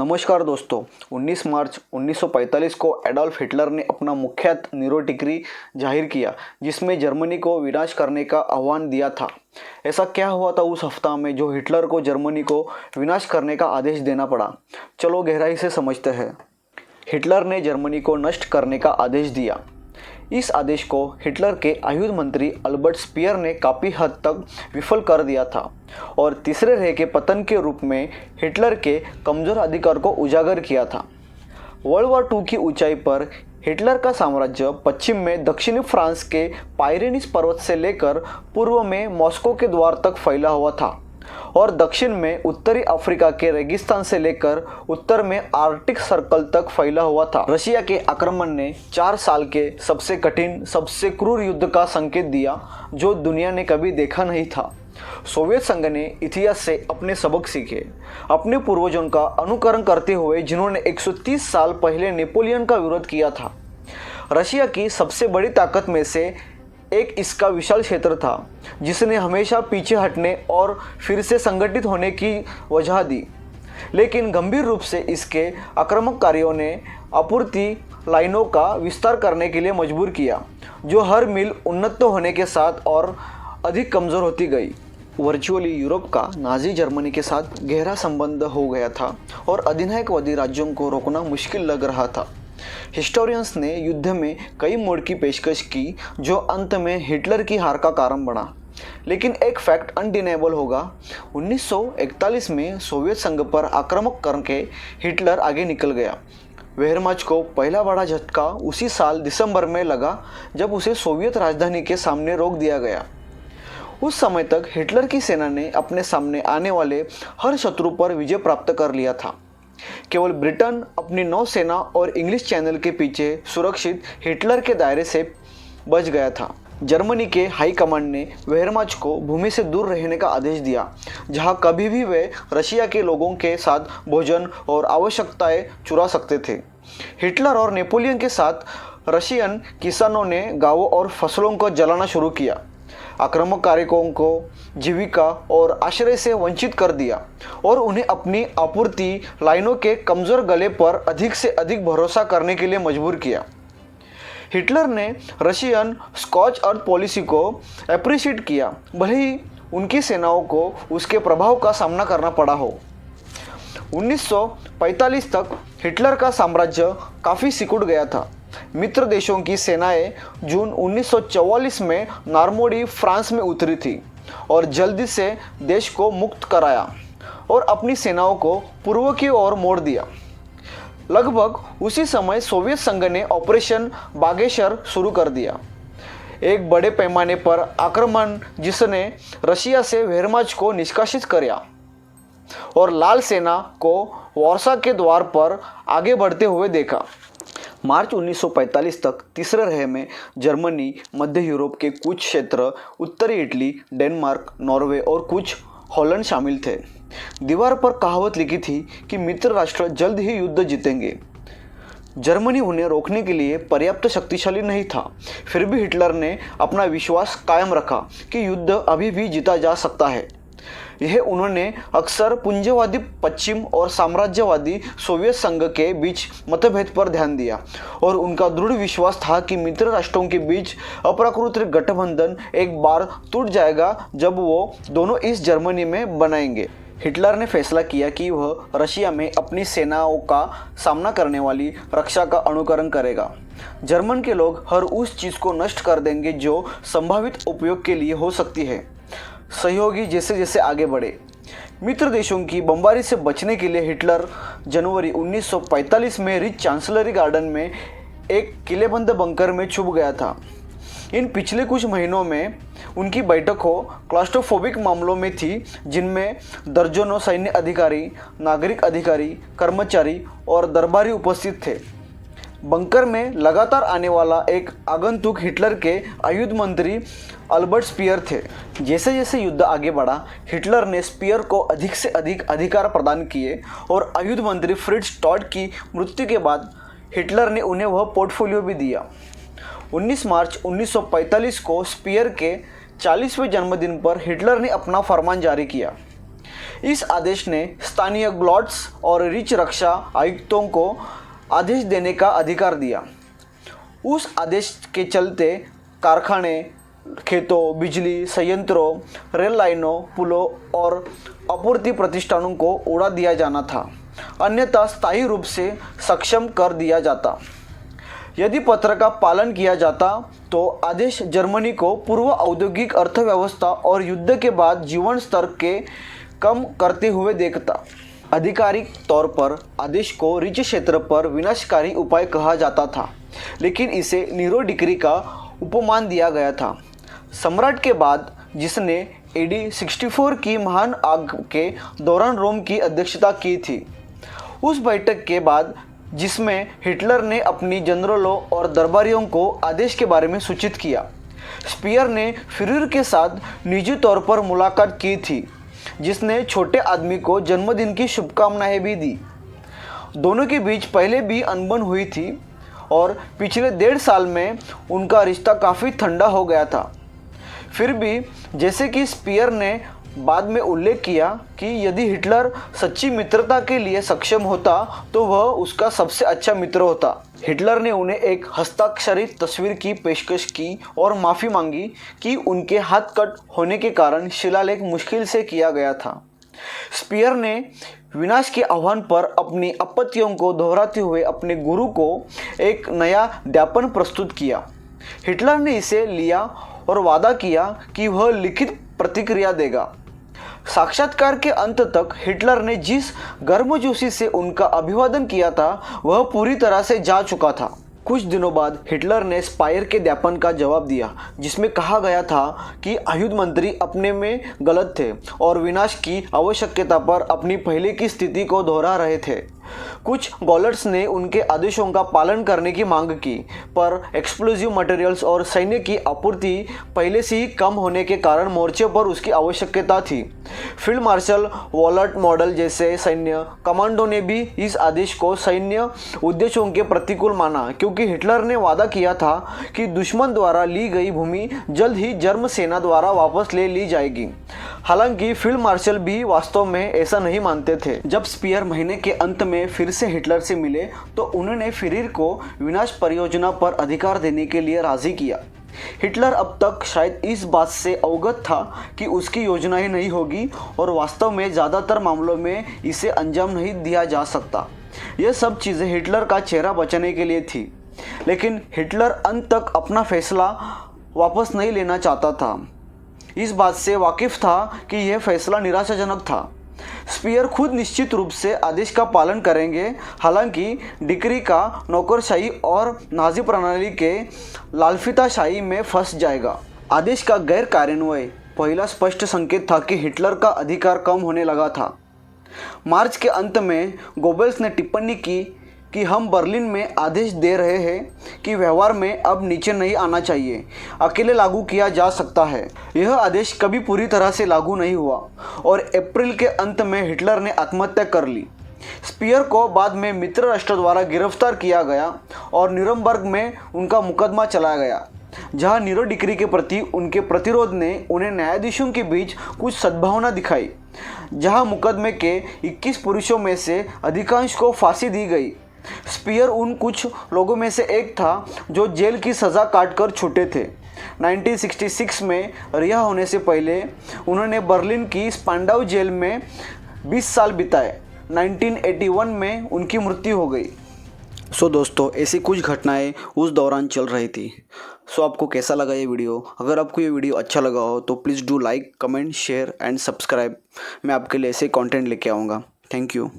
नमस्कार दोस्तों। 19 मार्च 1945 को एडोल्फ हिटलर ने अपना मुख्यत नीरो डिक्री जाहिर किया, जिसमें जर्मनी को विनाश करने का आह्वान दिया था। ऐसा क्या हुआ था उस हफ्ता में जो हिटलर को जर्मनी को विनाश करने का आदेश देना पड़ा? चलो गहराई से समझते हैं। हिटलर ने जर्मनी को नष्ट करने का आदेश दिया। इस आदेश को हिटलर के आयुध मंत्री अल्बर्ट स्पीयर ने काफ़ी हद तक विफल कर दिया था और तीसरे रेह के पतन के रूप में हिटलर के कमज़ोर अधिकार को उजागर किया था। वर्ल्ड वॉर II की ऊंचाई पर हिटलर का साम्राज्य पश्चिम में दक्षिणी फ्रांस के पायरेनीस पर्वत से लेकर पूर्व में मॉस्को के द्वार तक फैला हुआ था और दक्षिण में उत्तरी अफ्रीका के रेगिस्तान से लेकर उत्तर में आर्कटिक सर्कल तक फैला हुआ था। रशिया के आक्रमण ने 4 साल के सबसे कठिन, सबसे क्रूर युद्ध का संकेत दिया जो दुनिया ने कभी देखा नहीं था। सोवियत संघ ने इतिहास से अपने सबक सीखे, अपने पूर्वजों का अनुकरण करते हुए जिन्होंने 130 साल पहले नेपोलियन का विरोध किया था। रशिया की सबसे बड़ी ताकत में से एक इसका विशाल क्षेत्र था जिसने हमेशा पीछे हटने और फिर से संगठित होने की वजह दी, लेकिन गंभीर रूप से इसके आक्रमणकारियों ने आपूर्ति लाइनों का विस्तार करने के लिए मजबूर किया, जो हर मील उन्नत होने के साथ और अधिक कमज़ोर होती गई। वर्चुअली यूरोप का नाजी जर्मनी के साथ गहरा संबंध हो गया था और अधिनायकवादी राज्यों को रोकना मुश्किल लग रहा था। हिस्टोरियंस ने युद्ध में कई मोड़ की पेशकश की जो अंत में हिटलर की हार का कारण बना, लेकिन एक फैक्ट अनडिनेबल होगा। 1941 में सोवियत संघ पर आक्रमण करके हिटलर आगे निकल गया। वेहरमाच को पहला बड़ा झटका उसी साल दिसंबर में लगा जब उसे सोवियत राजधानी के सामने रोक दिया गया। उस समय तक हिटलर की सेना ने अपने सामने आने वाले हर शत्रु पर विजय प्राप्त कर लिया था। केवल ब्रिटेन अपनी नौसेना और इंग्लिश चैनल के पीछे सुरक्षित हिटलर के दायरे से बच गया था। जर्मनी के हाई कमांड ने वेहरमाच को भूमि से दूर रहने का आदेश दिया, जहां कभी भी वे रशिया के लोगों के साथ भोजन और आवश्यकताएं चुरा सकते थे। हिटलर और नेपोलियन के साथ रशियन किसानों ने गांवों और फसलों को जलाना शुरू किया, आक्रमणकारियों को जीविका और आश्रय से वंचित कर दिया और उन्हें अपनी आपूर्ति लाइनों के कमज़ोर गले पर अधिक से अधिक भरोसा करने के लिए मजबूर किया। हिटलर ने रशियन स्कॉच अर्थ पॉलिसी को अप्रिशिएट किया, भले ही उनकी सेनाओं को उसके प्रभाव का सामना करना पड़ा हो। 1945 तक हिटलर का साम्राज्य काफ़ी सिकुड़ गया था। मित्र देशों की सेनाएं जून 1944 में नॉर्मंडी फ्रांस में उतरी थी और जल्दी से देश को मुक्त कराया और अपनी सेनाओं को पूर्व की ओर मोड़ दिया। लगभग उसी समय सोवियत संघ ने ऑपरेशन बागेश्वर शुरू कर दिया, एक बड़े पैमाने पर आक्रमण जिसने रशिया से वेहरमाच को निष्कासित किया और लाल सेना को वार्सा के द्वार पर आगे बढ़ते हुए देखा। मार्च 1945 तक तीसरे रेह में जर्मनी, मध्य यूरोप के कुछ क्षेत्र, उत्तरी इटली, डेनमार्क, नॉर्वे और कुछ हॉलैंड शामिल थे। दीवार पर कहावत लिखी थी कि मित्र राष्ट्र जल्द ही युद्ध जीतेंगे। जर्मनी उन्हें रोकने के लिए पर्याप्त शक्तिशाली नहीं था, फिर भी हिटलर ने अपना विश्वास कायम रखा कि युद्ध अभी भी जीता जा सकता है। यह उन्होंने अक्सर पूंजीवादी पश्चिम और साम्राज्यवादी सोवियत संघ के बीच मतभेद पर ध्यान दिया और उनका दृढ़ विश्वास था कि मित्र राष्ट्रों के बीच अप्राकृतिक गठबंधन एक बार टूट जाएगा जब वो दोनों इस जर्मनी में बनाएंगे। हिटलर ने फैसला किया कि वह रशिया में अपनी सेनाओं का सामना करने वाली रक्षा का अनुकरण करेगा। जर्मन के लोग हर उस चीज़ को नष्ट कर देंगे जो संभावित उपयोग के लिए हो सकती है। सहयोगी जैसे जैसे आगे बढ़े, मित्र देशों की बमबारी से बचने के लिए हिटलर जनवरी 1945 में रिच चांसलरी गार्डन में एक किलेबंद बंकर में छुप गया था। इन पिछले कुछ महीनों में उनकी बैठकों क्लास्ट्रोफोबिक मामलों में थी, जिनमें दर्जनों सैन्य अधिकारी, नागरिक अधिकारी, कर्मचारी और दरबारी उपस्थित थे। बंकर में लगातार आने वाला एक आगंतुक हिटलर के आयुध मंत्री अल्बर्ट स्पीयर थे। जैसे जैसे युद्ध आगे बढ़ा, हिटलर ने स्पीयर को अधिक से अधिक अधिकार प्रदान किए और आयुध मंत्री फ्रिट्ज टॉड की मृत्यु के बाद हिटलर ने उन्हें वह पोर्टफोलियो भी दिया। 19 मार्च 1945 को स्पीयर के 40वें जन्मदिन पर हिटलर ने अपना फरमान जारी किया। इस आदेश ने स्थानीय ग्लॉट्स और रिच रक्षा आयुक्तों को आदेश देने का अधिकार दिया। उस आदेश के चलते कारखाने, खेतों, बिजली संयंत्रों, रेल लाइनों, पुलों और आपूर्ति प्रतिष्ठानों को उड़ा दिया जाना था, अन्यथा स्थायी रूप से सक्षम कर दिया जाता। यदि पत्र का पालन किया जाता तो आदेश जर्मनी को पूर्व औद्योगिक अर्थव्यवस्था और युद्ध के बाद जीवन स्तर के कम करते हुए देखता। आधिकारिक तौर पर आदेश को रिच क्षेत्र पर विनाशकारी उपाय कहा जाता था, लेकिन इसे नीरो डिक्री का उपमान दिया गया था। सम्राट के बाद, जिसने एडी 64 की महान आग के दौरान रोम की अध्यक्षता की थी, उस बैठक के बाद जिसमें हिटलर ने अपनी जनरलों और दरबारियों को आदेश के बारे में सूचित किया, स्पीयर ने फ्यूहरर के साथ निजी तौर पर मुलाकात की थी, जिसने छोटे आदमी को जन्मदिन की शुभकामनाएं भी दी। दोनों के बीच पहले भी अनबन हुई थी और पिछले 1.5 साल में उनका रिश्ता काफ़ी ठंडा हो गया था। फिर भी, जैसे कि स्पीयर ने बाद में उल्लेख किया कि यदि हिटलर सच्ची मित्रता के लिए सक्षम होता तो वह उसका सबसे अच्छा मित्र होता। हिटलर ने उन्हें एक हस्ताक्षरित तस्वीर की पेशकश की और माफ़ी मांगी कि उनके हाथ कट होने के कारण शिलालेख मुश्किल से किया गया था। स्पीयर ने विनाश के आह्वान पर अपनी आपत्तियों को दोहराते हुए अपने गुरु को एक नया ज्ञापन प्रस्तुत किया। हिटलर ने इसे लिया और वादा किया कि वह लिखित प्रतिक्रिया देगा। साक्षात्कार के अंत तक हिटलर ने जिस गर्मजोशी से उनका अभिवादन किया था वह पूरी तरह से जा चुका था। कुछ दिनों बाद हिटलर ने स्पायर के ज्ञापन का जवाब दिया, जिसमें कहा गया था कि आयुध मंत्री अपने में गलत थे और विनाश की आवश्यकता पर अपनी पहले की स्थिति को दोहरा रहे थे। कुछ गॉलर्स ने उनके आदेशों का पालन करने की मांग की, पर एक्सप्लोजिव मटेरियल्स और सैन्य की आपूर्ति पहले से ही कम होने के कारण मोर्चे पर उसकी आवश्यकता थी। फील्ड मार्शल वॉलट मॉडल जैसे सैन्य कमांडो ने भी इस आदेश को सैन्य उद्देश्यों के प्रतिकूल माना, क्योंकि हिटलर ने वादा किया था कि दुश्मन द्वारा ली गई भूमि जल्द ही जर्मन सेना द्वारा वापस ले ली जाएगी। हालांकि फील्ड मार्शल भी वास्तव में ऐसा नहीं मानते थे। जब स्पीयर महीने के अंत में फिर से हिटलर से मिले तो उन्होंने फ्यूहरर को विनाश परियोजना पर अधिकार देने के लिए राजी किया। हिटलर अब तक शायद इस बात से अवगत था कि उसकी योजना ही नहीं होगी और वास्तव में ज़्यादातर मामलों में इसे अंजाम नहीं दिया जा सकता। यह सब चीज़ें हिटलर का चेहरा बचाने के लिए थी, लेकिन हिटलर अंत तक अपना फैसला वापस नहीं लेना चाहता था। इस बात से वाकिफ था कि यह फैसला निराशाजनक था। स्पीयर खुद निश्चित रूप से आदेश का पालन करेंगे, हालांकि डिक्री का नौकरशाही और नाजी प्रणाली के लालफिताशाही में फंस जाएगा। आदेश का गैर कार्यान्वयन पहला स्पष्ट संकेत था कि हिटलर का अधिकार कम होने लगा था। मार्च के अंत में गोबेल्स ने टिप्पणी की कि हम बर्लिन में आदेश दे रहे हैं कि व्यवहार में अब नीचे नहीं आना चाहिए, अकेले लागू किया जा सकता है। यह आदेश कभी पूरी तरह से लागू नहीं हुआ और अप्रैल के अंत में हिटलर ने आत्महत्या कर ली। स्पीयर को बाद में मित्र राष्ट्र द्वारा गिरफ्तार किया गया और न्यूरमबर्ग में उनका मुकदमा चलाया गया, जहां नीरो डिक्री के प्रति उनके प्रतिरोध ने उन्हें न्यायाधीशों के बीच कुछ सद्भावना दिखाई। जहां मुकदमे के 21 पुरुषों में से अधिकांश को फांसी दी गई। स्पीयर उन कुछ लोगों में से एक था जो जेल की सज़ा काटकर छूटे थे। 1966 में रिहा होने से पहले उन्होंने बर्लिन की स्पांडाउ जेल में 20 साल बिताए। 1981 में उनकी मृत्यु हो गई। दोस्तों, ऐसी कुछ घटनाएं उस दौरान चल रही थी। आपको कैसा लगा ये वीडियो? अगर आपको ये वीडियो अच्छा लगा हो तो please do like, comment, share and subscribe. मैं आपके लिए ऐसे कंटेंट लेके आऊँगा। Thank you.